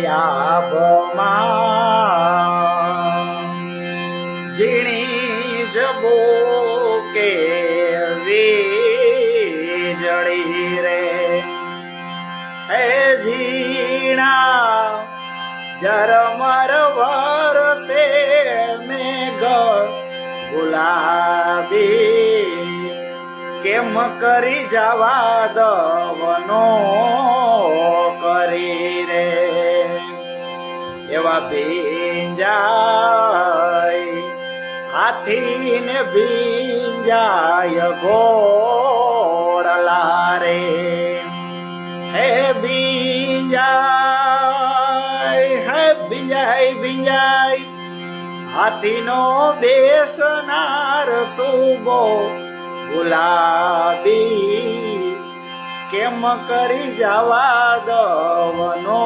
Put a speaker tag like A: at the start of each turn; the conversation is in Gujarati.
A: આભમાં ઝીણી જબો કે વીજળી રે હે ઝીણા ઝરમર વરસે મેઘ ગુલાબી કેમ કરી જવા દવનો કરી રે એવા ભીંજાય હાથીને ભીંજાય ઘોડલા રે હે ભીંજાય હાથીનો બેસનાર સુબો ગુલાબી કેમ કરી જવા દવનો